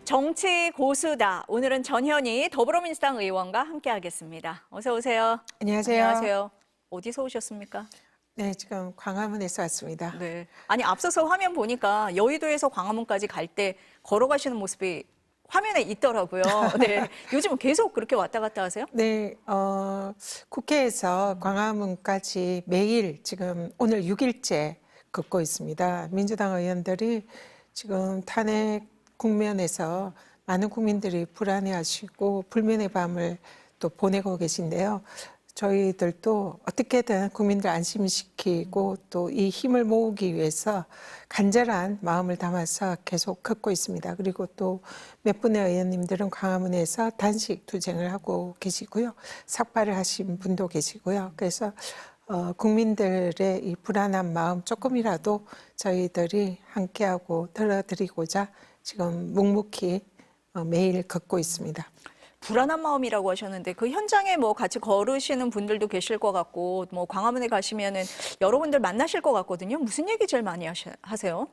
정치 고수다. 오늘은 전현희 더불어민주당 의원과 함께하겠습니다. 어서 오세요. 안녕하세요. 안녕하세요. 어디서 오셨습니까? 네, 지금 광화문에서 왔습니다. 네. 아니 앞서서 화면 보니까 여의도에서 광화문까지 갈 때 걸어가시는 모습이 화면에 있더라고요. 네. 요즘은 계속 그렇게 왔다 갔다 하세요? 네, 국회에서 광화문까지 매일 지금 오늘 6일째 걷고 있습니다. 민주당 의원들이 지금 탄핵 국면에서 많은 국민들이 불안해하시고 불면의 밤을 또 보내고 계신데요. 저희들도 어떻게든 국민들 안심시키고 또 이 힘을 모으기 위해서 간절한 마음을 담아서 계속 걷고 있습니다. 그리고 또 몇 분의 의원님들은 광화문에서 단식 투쟁을 하고 계시고요. 삭발을 하신 분도 계시고요. 그래서 국민들의 이 불안한 마음 조금이라도 저희들이 함께하고 덜어드리고자 지금 묵묵히 매일 걷고 있습니다. 불안한 마음이라고 하셨는데 그 현장에 뭐 같이 걸으시는 분들도 계실 것 같고 뭐 광화문에 가시면은 여러분들 만나실 것 같거든요. 무슨 얘기 제일 많이 하세요?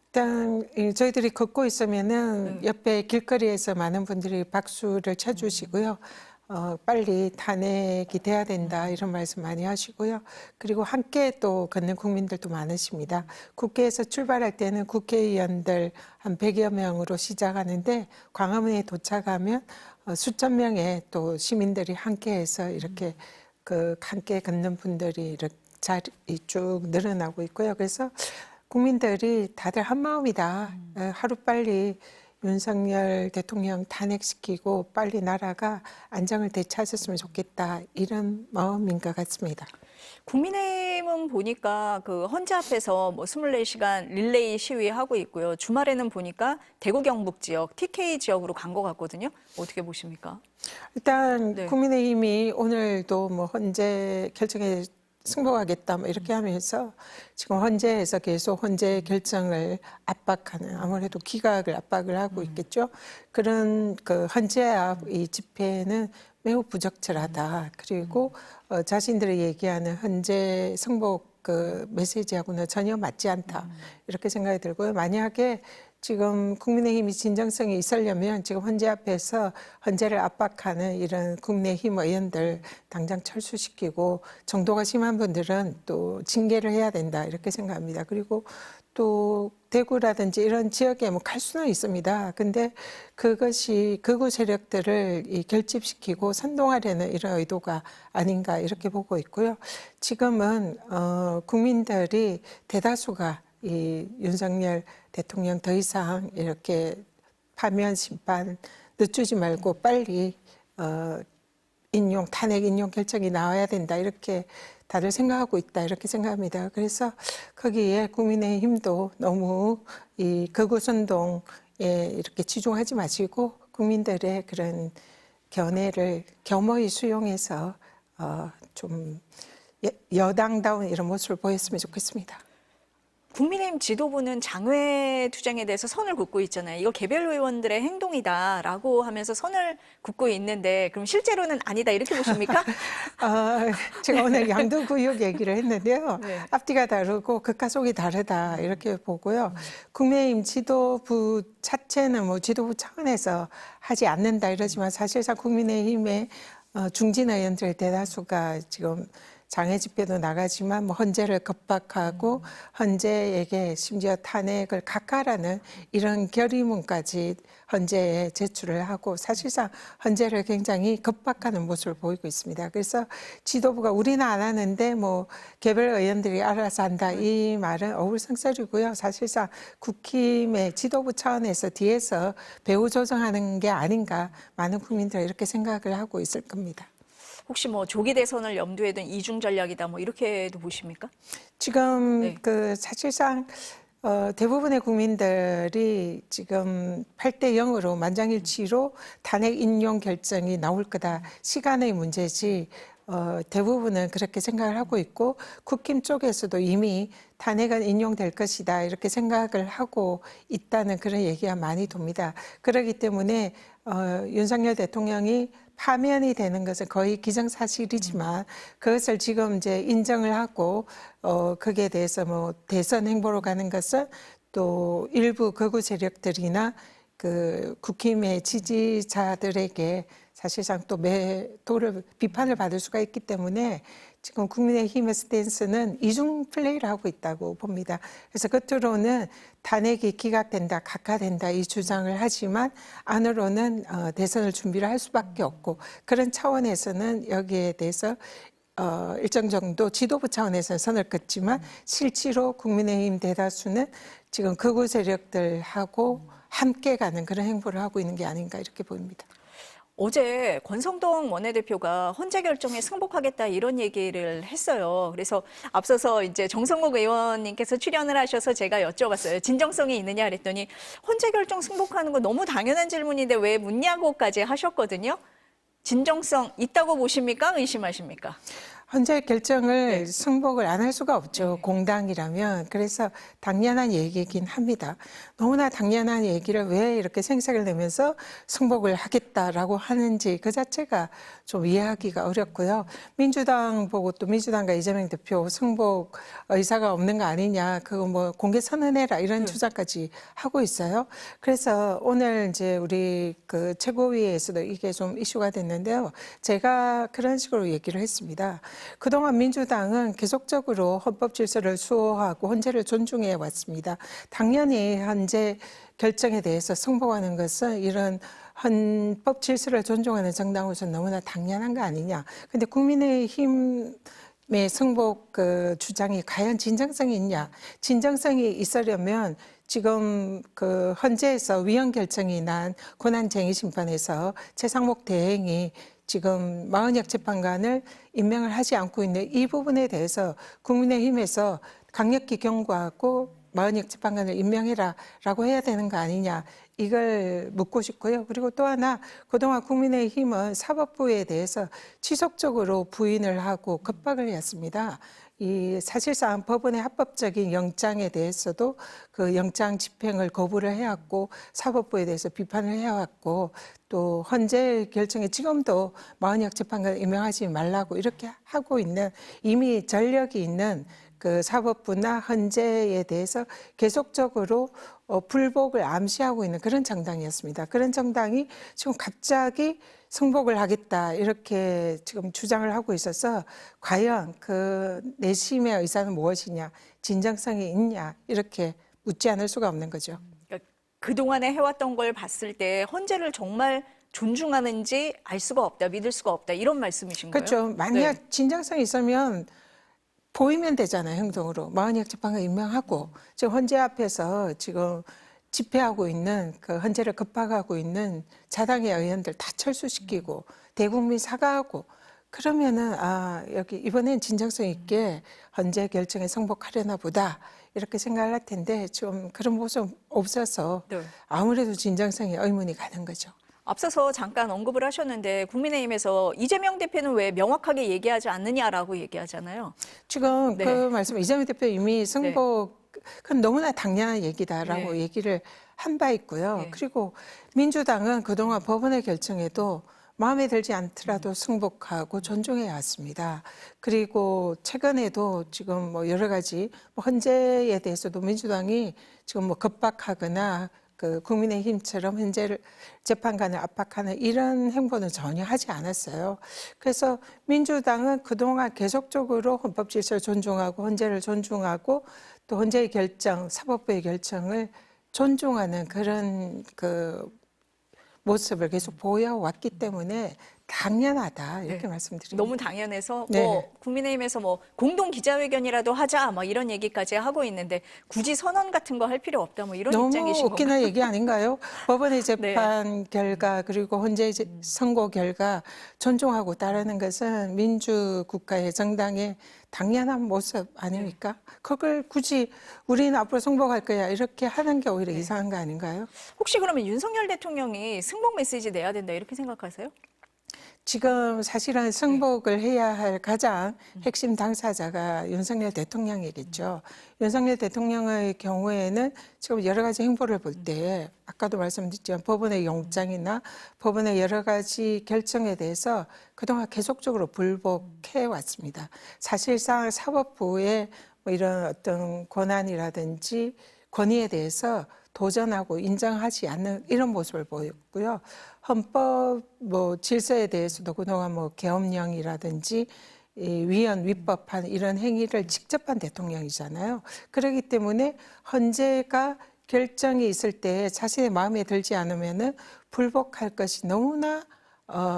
일단 저희들이 걷고 있으면은 옆에 길거리에서 많은 분들이 박수를 쳐주시고요. 빨리 탄핵이 돼야 된다 이런 말씀 많이 하시고요. 그리고 함께 또 걷는 국민들도 많으십니다. 국회에서 출발할 때는 국회의원들 한 100여 명으로 시작하는데 광화문에 도착하면 수천 명의 또 시민들이 함께해서 이렇게 그 함께 걷는 분들이 이렇게 자리 쭉 늘어나고 있고요. 그래서 국민들이 다들 한마음이다. 하루빨리 윤석열 대통령 탄핵시키고 빨리 나라가 안정을 되찾았으면 좋겠다. 이런 마음인 것 같습니다. 국민의힘은 보니까 그 헌재 앞에서 뭐 24시간 릴레이 시위하고 있고요. 주말에는 보니까 대구 경북 지역, TK 지역으로 간 것 같거든요. 어떻게 보십니까? 일단 네. 국민의힘이 오늘도 뭐 헌재 결정에 승복하겠다 뭐 이렇게 하면서 지금 헌재에서 계속 헌재 결정을 압박하는 아무래도 기각을 압박을 하고 있겠죠. 그런 그 헌재 앞 이 집회는 매우 부적절하다. 그리고 자신들이 얘기하는 헌재 승복 그 메시지하고는 전혀 맞지 않다. 이렇게 생각이 들고요. 만약에 지금 국민의힘이 진정성이 있으려면 지금 헌재 앞에서 헌재를 압박하는 이런 국민의힘 의원들 당장 철수시키고 정도가 심한 분들은 또 징계를 해야 된다 이렇게 생각합니다. 그리고 또 대구라든지 이런 지역에 뭐 갈 수는 있습니다. 근데 그것이 극우 세력들을 결집시키고 선동하려는 이런 의도가 아닌가 이렇게 보고 있고요. 지금은 국민들이 대다수가 이 윤석열 대통령 더 이상 이렇게 파면 심판 늦추지 말고 빨리 탄핵 인용 결정이 나와야 된다 이렇게 다들 생각하고 있다 이렇게 생각합니다. 그래서 거기에 국민의힘도 너무 이 극우 선동에 이렇게 치중하지 마시고 국민들의 그런 견해를 겸허히 수용해서 좀 여당다운 이런 모습을 보였으면 좋겠습니다. 국민의힘 지도부는 장외 투쟁에 대해서 선을 긋고 있잖아요. 이거 개별 의원들의 행동이다라고 하면서 선을 긋고 있는데 그럼 실제로는 아니다 이렇게 보십니까? 제가 오늘 양도구역 얘기를 했는데요. 네. 앞뒤가 다르고 극과 속이 다르다 이렇게 보고요. 국민의힘 지도부 자체는 뭐 지도부 차원에서 하지 않는다 이러지만 사실상 국민의힘의 중진 의원들 대다수가 지금 장외 집회도 나가지만 뭐 헌재를 겁박하고 헌재에게 심지어 탄핵을 각하라는 이런 결의문까지 헌재에 제출을 하고 사실상 헌재를 굉장히 겁박하는 모습을 보이고 있습니다. 그래서 지도부가 우리는 안 하는데 뭐 개별 의원들이 알아서 한다 이 말은 어불성설이고요. 사실상 국힘의 지도부 차원에서 뒤에서 배후 조정하는 게 아닌가 많은 국민들이 이렇게 생각을 하고 있을 겁니다. 혹시 뭐 조기 대선을 염두에 둔 이중 전략이다 뭐 이렇게도 보십니까? 지금 네. 그 사실상 대부분의 국민들이 지금 8대 0으로 만장일치로 탄핵 인용 결정이 나올 거다. 시간의 문제지 대부분은 그렇게 생각을 하고 있고 국힘 쪽에서도 이미 탄핵은 인용될 것이다 이렇게 생각을 하고 있다는 그런 얘기가 많이 돕니다. 그렇기 때문에 윤석열 대통령이 파면이 되는 것은 거의 기정사실이지만 그것을 지금 이제 인정을 하고 거기에 대해서 뭐 대선 행보로 가는 것은 또 일부 극우 세력들이나 그 국힘의 지지자들에게 사실상 또 매도를 비판을 받을 수가 있기 때문에 지금 국민의힘의 스탠스는 이중 플레이를 하고 있다고 봅니다. 그래서 겉으로는 탄핵이 기각된다, 각하된다 이 주장을 하지만 안으로는 대선을 준비를 할 수밖에 없고 그런 차원에서는 여기에 대해서 일정 정도 지도부 차원에서 선을 긋지만 실제로 국민의힘 대다수는 지금 극우 세력들하고 함께 가는 그런 행보를 하고 있는 게 아닌가 이렇게 보입니다. 어제 권성동 원내대표가 헌재 결정에 승복하겠다 이런 얘기를 했어요. 그래서 앞서서 이제 정성국 의원님께서 출연을 하셔서 제가 여쭤봤어요. 진정성이 있느냐 그랬더니 헌재 결정 승복하는 거 너무 당연한 질문인데 왜 묻냐고까지 하셨거든요. 진정성 있다고 보십니까? 의심하십니까? 헌재 결정을 승복을 안 할 수가 없죠. 공당이라면. 그래서 당연한 얘기이긴 합니다. 너무나 당연한 얘기를 왜 이렇게 생색을 내면서 승복을 하겠다라고 하는지 그 자체가 좀 이해하기가 어렵고요. 민주당 보고 또 민주당과 이재명 대표 승복 의사가 없는 거 아니냐. 그거 뭐 공개 선언해라 이런 주장까지 하고 있어요. 그래서 오늘 이제 우리 그 최고위에서도 이게 좀 이슈가 됐는데요. 제가 그런 식으로 얘기를 했습니다. 그동안 민주당은 계속적으로 헌법 질서를 수호하고 헌재를 존중해 왔습니다. 당연히 헌재 결정에 대해서 승복하는 것은 이런 헌법 질서를 존중하는 정당으로서 너무나 당연한 거 아니냐. 근데 국민의힘의 승복 그 주장이 과연 진정성이 있냐. 진정성이 있으려면 지금 그 헌재에서 위헌 결정이 난 권한쟁의심판에서 최상목 대행이 지금 마은혁 재판관을 임명을 하지 않고 있는 이 부분에 대해서 국민의힘에서 강력히 경고하고 마은혁 재판관을 임명해라라고 해야 되는 거 아니냐 이걸 묻고 싶고요. 그리고 또 하나 그동안 국민의힘은 사법부에 대해서 지속적으로 부인을 하고 겁박을 했습니다. 이 사실상 법원의 합법적인 영장에 대해서도 그 영장 집행을 거부를 해왔고 사법부에 대해서 비판을 해왔고 또 헌재 결정에 지금도 마은혁 재판관을 임명하지 말라고 이렇게 하고 있는 이미 전력이 있는 그 사법부나 헌재에 대해서 계속적으로 불복을 암시하고 있는 그런 정당이었습니다. 그런 정당이 지금 갑자기 승복을 하겠다 이렇게 지금 주장을 하고 있어서 과연 그 내심의 의사는 무엇이냐, 진정성이 있냐 이렇게 묻지 않을 수가 없는 거죠. 그러니까 그동안에 해왔던 걸 봤을 때 헌재를 정말 존중하는지 알 수가 없다, 믿을 수가 없다 이런 말씀이신가요? 그렇죠. 만약 진정성이 있으면 보이면 되잖아요, 행동으로. 마은혁 재판관 임명하고 지금 헌재 앞에서 지금 집회하고 있는 그 헌재를 급박하고 있는 자당의 의원들 다 철수시키고 대국민 사과하고 그러면은 아 여기 이번엔 진정성 있게 헌재 결정에 승복하려나 보다 이렇게 생각을 할 텐데 좀 그런 모습 없어서 아무래도 진정성에 의문이 가는 거죠. 앞서서 잠깐 언급을 하셨는데 국민의힘에서 이재명 대표는 왜 명확하게 얘기하지 않느냐라고 얘기하잖아요. 지금 네. 그 말씀 이재명 대표 이미 승복 그건 너무나 당연한 얘기다라고 얘기를 한 바 있고요. 그리고 민주당은 그동안 법원의 결정에도 마음에 들지 않더라도 승복하고 존중해 왔습니다. 그리고 최근에도 지금 뭐 여러 가지 뭐 헌재에 대해서도 민주당이 지금 뭐 겁박하거나 그 국민의힘처럼 헌재를 재판관을 압박하는 이런 행보는 전혀 하지 않았어요. 그래서 민주당은 그동안 계속적으로 헌법 질서를 존중하고 헌재를 존중하고 또 헌재의 결정, 사법부의 결정을 존중하는 그런 그 모습을 계속 보여왔기 때문에 당연하다 이렇게 말씀드립니다. 너무 당연해서 뭐 국민의힘에서 뭐 공동 기자회견이라도 하자 뭐 이런 얘기까지 하고 있는데 굳이 선언 같은 거 할 필요 없다 뭐 이런 너무 입장이신 웃기는 건가요? 얘기 아닌가요? 법원의 재판 결과 그리고 헌재 선고 결과 존중하고 따르는 것은 민주국가의 정당의 당연한 모습 아닙니까? 그걸 굳이 우리는 앞으로 승복할 거야 이렇게 하는 게 오히려 이상한 거 아닌가요? 혹시 그러면 윤석열 대통령이 승복 메시지 내야 된다 이렇게 생각하세요? 지금 사실은 승복을 해야 할 가장 핵심 당사자가 윤석열 대통령이겠죠. 윤석열 대통령의 경우에는 지금 여러 가지 행보를 볼 때 아까도 말씀드렸지만 법원의 영장이나 법원의 여러 가지 결정에 대해서 그동안 계속적으로 불복해 왔습니다. 사실상 사법부의 뭐 이런 어떤 권한이라든지 권위에 대해서 도전하고 인정하지 않는 이런 모습을 보였고요. 헌법 질서에 대해서도 그동안 계엄령이라든지 이 위헌 위법한 이런 행위를 직접 한 대통령이잖아요. 그렇기 때문에 헌재가 결정이 있을 때 자신의 마음에 들지 않으면은 불복할 것이 너무나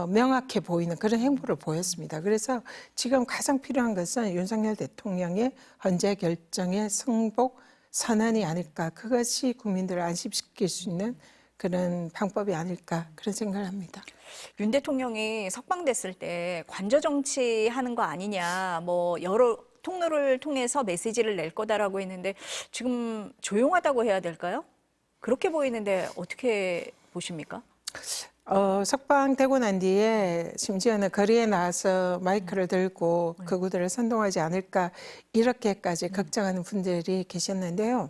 명확해 보이는 그런 행보를 보였습니다. 그래서 지금 가장 필요한 것은 윤석열 대통령의 헌재 결정의 승복 선언이 아닐까. 그것이 국민들을 안심시킬 수 있는 그런 방법이 아닐까 그런 생각을 합니다. 윤 대통령이 석방됐을 때 관저 정치하는 거 아니냐, 여러 통로를 통해서 메시지를 낼 거다라고 했는데 지금 조용하다고 해야 될까요? 그렇게 보이는데 어떻게 보십니까? 석방되고 난 뒤에 심지어는 거리에 나와서 마이크를 들고 극우들을 선동하지 않을까 이렇게까지 걱정하는 분들이 계셨는데요.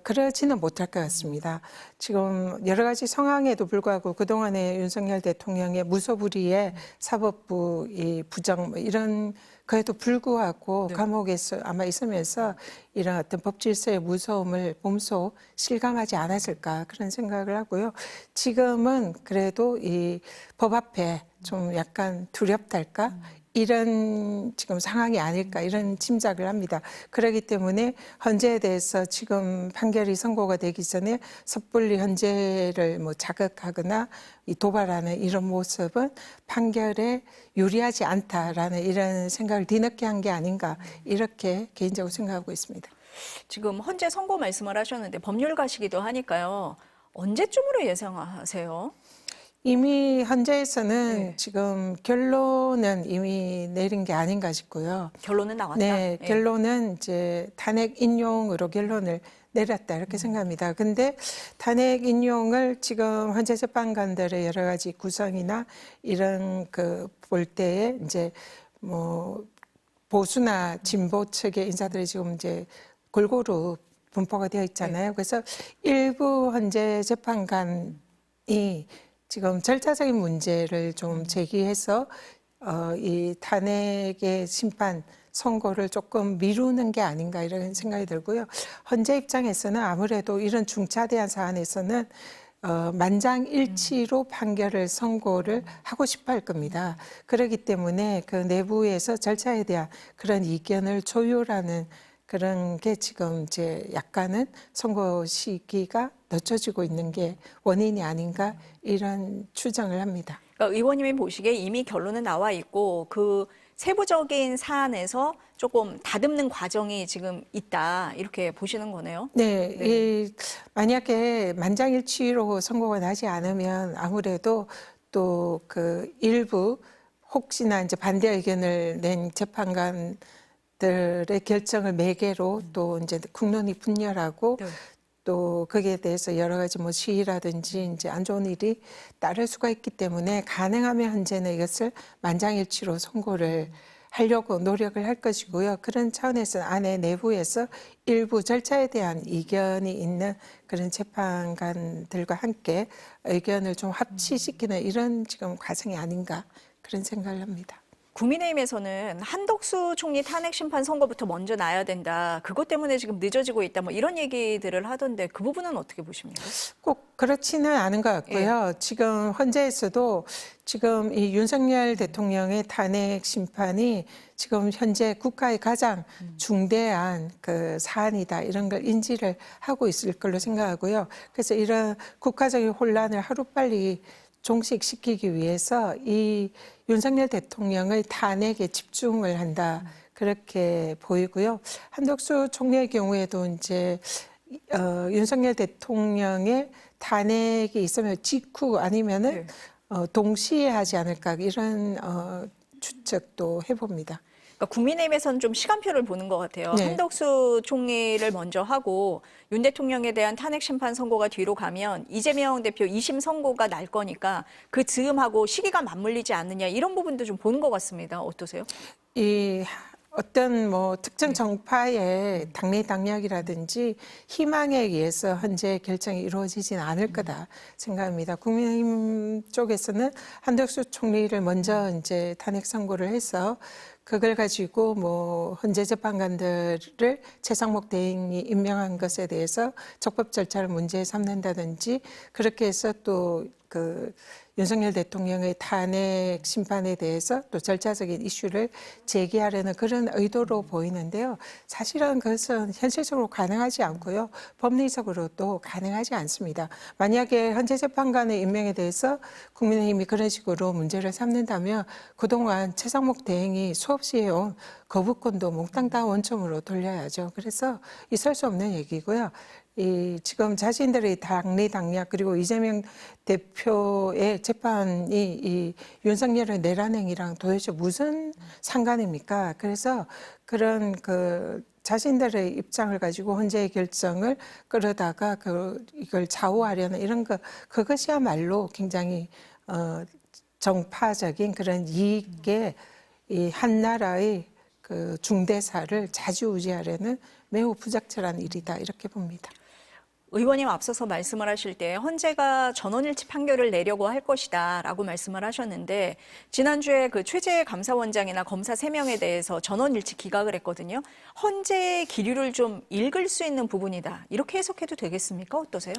그러지는 못할 것 같습니다. 지금 여러 가지 상황에도 불구하고 그동안에 윤석열 대통령의 무소불위의 사법부 이 부정 이런 그에도 불구하고 감옥에서 아마 있으면서 이런 어떤 법 질서의 무서움을 몸소 실감하지 않았을까 그런 생각을 하고요. 지금은 그래도 이 법 앞에 좀 약간 두렵달까? 이런 지금 상황이 아닐까 이런 짐작을 합니다. 그렇기 때문에 헌재에 대해서 지금 판결이 선고가 되기 전에 섣불리 헌재를 자극하거나 도발하는 이런 모습은 판결에 유리하지 않다라는 이런 생각을 뒤늦게 한 게 아닌가 이렇게 개인적으로 생각하고 있습니다. 지금 헌재 선고 말씀을 하셨는데 법률가시기도 하니까요. 언제쯤으로 예상하세요? 이미 헌재에서는 네. 지금 결론은 이미 내린 게 아닌가 싶고요. 결론은 나왔다. 네, 예. 결론은 이제 탄핵 인용으로 결론을 내렸다 이렇게 생각합니다. 근데 탄핵 인용을 지금 헌재 재판관들의 여러 가지 구성이나 이런 볼 때에 이제 보수나 진보 측의 인사들이 지금 이제 골고루 분포가 되어 있잖아요. 그래서 일부 헌재 재판관이 지금 절차적인 문제를 좀 제기해서 이 탄핵의 심판 선고를 조금 미루는 게 아닌가 이런 생각이 들고요. 헌재 입장에서는 아무래도 이런 중차대한 사안에서는 만장일치로 판결을 선고를 하고 싶어 할 겁니다. 그렇기 때문에 그 내부에서 절차에 대한 그런 이견을 조율하는 그런 게 지금 이제 약간은 선고 시기가 늦춰지고 있는 게 원인이 아닌가 이런 추정을 합니다. 그러니까 의원님이 보시기에 이미 결론은 나와 있고 그 세부적인 사안에서 조금 다듬는 과정이 지금 있다 이렇게 보시는 거네요. 네, 만약에 만장일치로 선고가 나지 않으면 아무래도 또 그 일부 혹시나 이제 반대 의견을 낸 재판관들의 결정을 매개로 또 이제 국론이 분열하고 네. 또 거기에 대해서 여러 가지 시위라든지 이제 안 좋은 일이 따를 수가 있기 때문에 가능하면 현재는 이것을 만장일치로 선고를 하려고 노력을 할 것이고요. 그런 차원에서 안에 내부에서 일부 절차에 대한 이견이 있는 그런 재판관들과 함께 의견을 좀 합치시키는 이런 지금 과정이 아닌가 그런 생각을 합니다. 국민의힘에서는 한덕수 총리 탄핵 심판 선고부터 먼저 나야 된다. 그것 때문에 지금 늦어지고 있다. 이런 얘기들을 하던데 그 부분은 어떻게 보십니까? 꼭 그렇지는 않은 것 같고요. 지금 헌재에서도 지금 이 윤석열 대통령의 탄핵 심판이 지금 현재 국가의 가장 중대한 그 사안이다 이런 걸 인지를 하고 있을 걸로 생각하고요. 그래서 이런 국가적인 혼란을 하루빨리 종식시키기 위해서 이 윤석열 대통령의 탄핵에 집중을 한다 그렇게 보이고요. 한덕수 총리의 경우에도 이제 윤석열 대통령의 탄핵이 있으면 직후 아니면은 동시에 하지 않을까 이런 추측도 해봅니다. 그러니까 국민의힘에서는 좀 시간표를 보는 것 같아요. 네. 한덕수 총리를 먼저 하고 윤 대통령에 대한 탄핵 심판 선고가 뒤로 가면 이재명 대표 2심 선고가 날 거니까 그 즈음하고 시기가 맞물리지 않느냐 이런 부분도 좀 보는 것 같습니다. 어떠세요? 이 어떤 뭐 특정 정파의 당내 당략이라든지 희망에 의해서 헌재 결정이 이루어지진 않을 거다 생각합니다. 국민의힘 쪽에서는 한덕수 총리를 먼저 이제 탄핵 선고를 해서 그걸 가지고 뭐 헌재 재판관들을 최상목 대행이 임명한 것에 대해서 적법 절차를 문제 삼는다든지 그렇게 해서 또 그 윤석열 대통령의 탄핵 심판에 대해서 또 절차적인 이슈를 제기하려는 그런 의도로 보이는데요. 사실은 그것은 현실적으로 가능하지 않고요. 법리적으로도 가능하지 않습니다. 만약에 헌재 재판관의 임명에 대해서 국민의힘이 그런 식으로 문제를 삼는다면 그동안 최상목 대행이 수없이 해온 거부권도 몽땅 다 원점으로 돌려야죠. 그래서 있을 수 없는 얘기고요. 이 지금 자신들의 당리 당략 그리고 이재명 대표의 재판이 이 윤석열의 내란 행위랑 도대체 무슨 상관입니까? 그래서 그런 그 자신들의 입장을 가지고 헌재의 결정을 끌어다가 이걸 좌우하려는 이런 그것이야말로 굉장히 정파적인 그런 이익에 이 한 나라의 그 중대사를 좌지우지하려는 매우 부적절한 일이다 이렇게 봅니다. 의원님 앞서서 말씀을 하실 때 헌재가 전원일치 판결을 내려고 할 것이다라고 말씀을 하셨는데 지난주에 그 최재 감사원장이나 검사 3명에 대해서 전원일치 기각을 했거든요. 헌재의 기류를 좀 읽을 수 있는 부분이다. 이렇게 해석해도 되겠습니까? 어떠세요?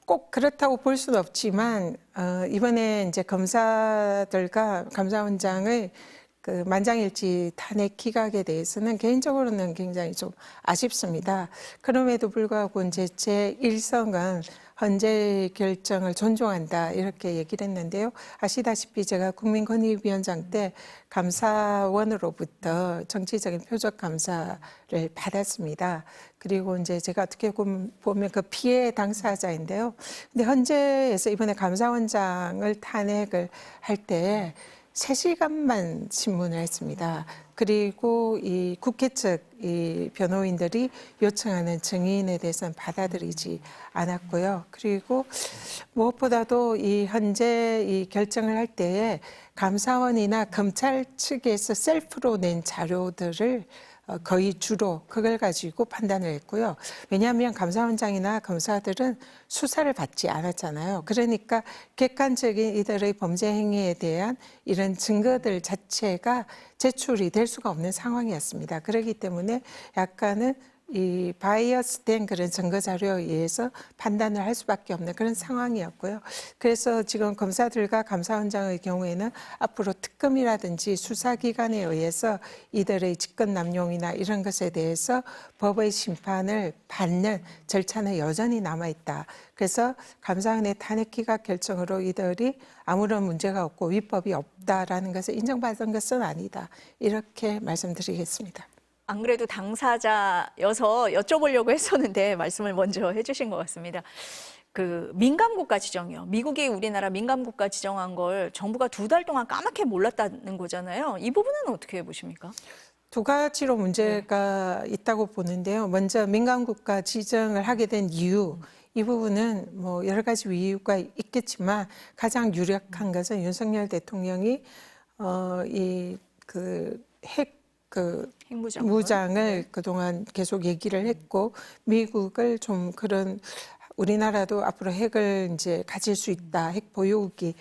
꼭 그렇다고 볼 수는 없지만 이번에 이제 검사들과 감사원장의 그 만장일치 탄핵 기각에 대해서는 개인적으로는 굉장히 좀 아쉽습니다. 그럼에도 불구하고 이제 제1성은 헌재 결정을 존중한다 이렇게 얘기를 했는데요. 아시다시피 제가 국민권익위원장 때 감사원으로부터 정치적인 표적 감사를 받았습니다. 그리고 이제 제가 어떻게 보면 그 피해 당사자인데요. 근데 헌재에서 이번에 감사원장을 탄핵을 할 때 3시간만 신문을 했습니다. 그리고 이 국회 측 이 변호인들이 요청하는 증인에 대해서는 받아들이지 않았고요. 그리고 무엇보다도 이 현재 이 결정을 할 때에 감사원이나 검찰 측에서 셀프로 낸 자료들을 거의 주로 그걸 가지고 판단을 했고요. 왜냐하면 감사원장이나 검사들은 수사를 받지 않았잖아요. 그러니까 객관적인 이들의 범죄 행위에 대한 이런 증거들 자체가 제출이 될 수가 없는 상황이었습니다. 그렇기 때문에 약간은 이 바이어스된 그런 증거 자료에 의해서 판단을 할 수밖에 없는 그런 상황이었고요. 그래서 지금 검사들과 감사원장의 경우에는 앞으로 특검이라든지 수사기관에 의해서 이들의 직권남용이나 이런 것에 대해서 법의 심판을 받는 절차는 여전히 남아있다. 그래서 감사원의 탄핵 기각 결정으로 이들이 아무런 문제가 없고 위법이 없다라는 것을 인정받은 것은 아니다. 이렇게 말씀드리겠습니다. 안 그래도 당사자여서 여쭤보려고 했었는데 말씀을 먼저 해주신 것 같습니다. 그 민감국가 지정이요. 미국이 우리나라 민감국가 지정한 걸 정부가 2달 동안 까맣게 몰랐다는 거잖아요. 이 부분은 어떻게 보십니까? 두 가지로 문제가 있다고 보는데요. 먼저 민감국가 지정을 하게 된 이유, 이 부분은 뭐 여러 가지 이유가 있겠지만 가장 유력한 것은 윤석열 대통령이 핵무장을 그동안 계속 얘기를 했고 미국을 좀 그런 우리나라도 앞으로 핵을 이제 가질 수 있다, 핵 보유국이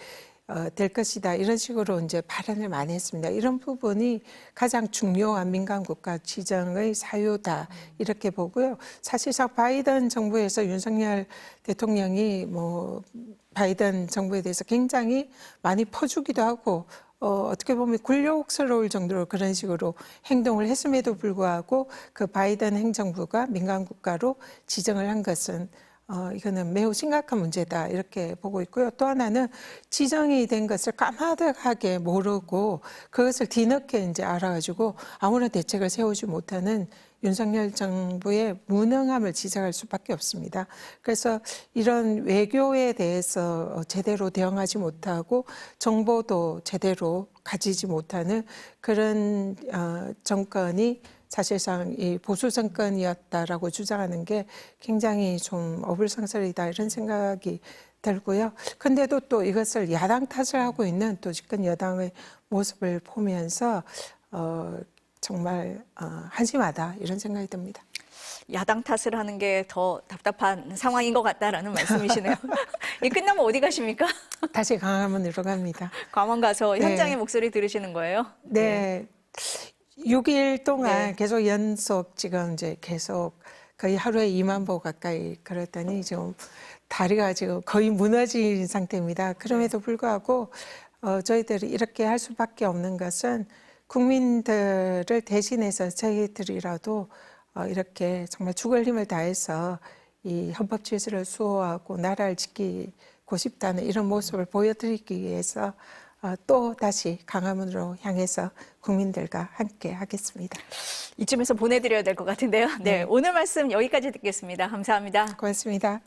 될 것이다 이런 식으로 이제 발언을 많이 했습니다. 이런 부분이 가장 중요한 민감국가 지정의 사유다 이렇게 보고요. 사실상 바이든 정부에서 윤석열 대통령이 뭐 바이든 정부에 대해서 굉장히 많이 퍼주기도 하고 어떻게 보면 굴욕스러울 정도로 그런 식으로 행동을 했음에도 불구하고 그 바이든 행정부가 민감국가로 지정을 한 것은 이거는 매우 심각한 문제다 이렇게 보고 있고요. 또 하나는 지정이 된 것을 까마득하게 모르고 그것을 뒤늦게 이제 알아가지고 아무런 대책을 세우지 못하는 윤석열 정부의 무능함을 지적할 수밖에 없습니다. 그래서 이런 외교에 대해서 제대로 대응하지 못하고 정보도 제대로 가지지 못하는 그런 정권이 사실상 이 보수 정권이었다라고 주장하는 게 굉장히 좀 어불성설이다 이런 생각이 들고요. 근데도 또 이것을 야당 탓을 하고 있는 또 집권 여당의 모습을 보면서 정말 한심하다 이런 생각이 듭니다. 야당 탓을 하는 게 더 답답한 상황인 것 같다라는 말씀이시네요. 이 끝나면 어디 가십니까? 다시 강화문으로 갑니다. 광원 가서 네. 현장의 목소리 들으시는 거예요? 네. 6일 동안 네. 계속 연속 지금 이제 계속 거의 하루에 2만 보 가까이 걸었더니 지금 다리가 지금 거의 무너진 상태입니다. 그럼에도 불구하고 저희들이 이렇게 할 수밖에 없는 것은 국민들을 대신해서 저희들이라도 이렇게 정말 죽을 힘을 다해서 이 헌법 질서를 수호하고 나라를 지키고 싶다는 이런 모습을 보여드리기 위해서 또 다시 강화문으로 향해서 국민들과 함께 하겠습니다. 이쯤에서 보내드려야 될 것 같은데요. 네, 오늘 말씀 여기까지 듣겠습니다. 감사합니다. 고맙습니다.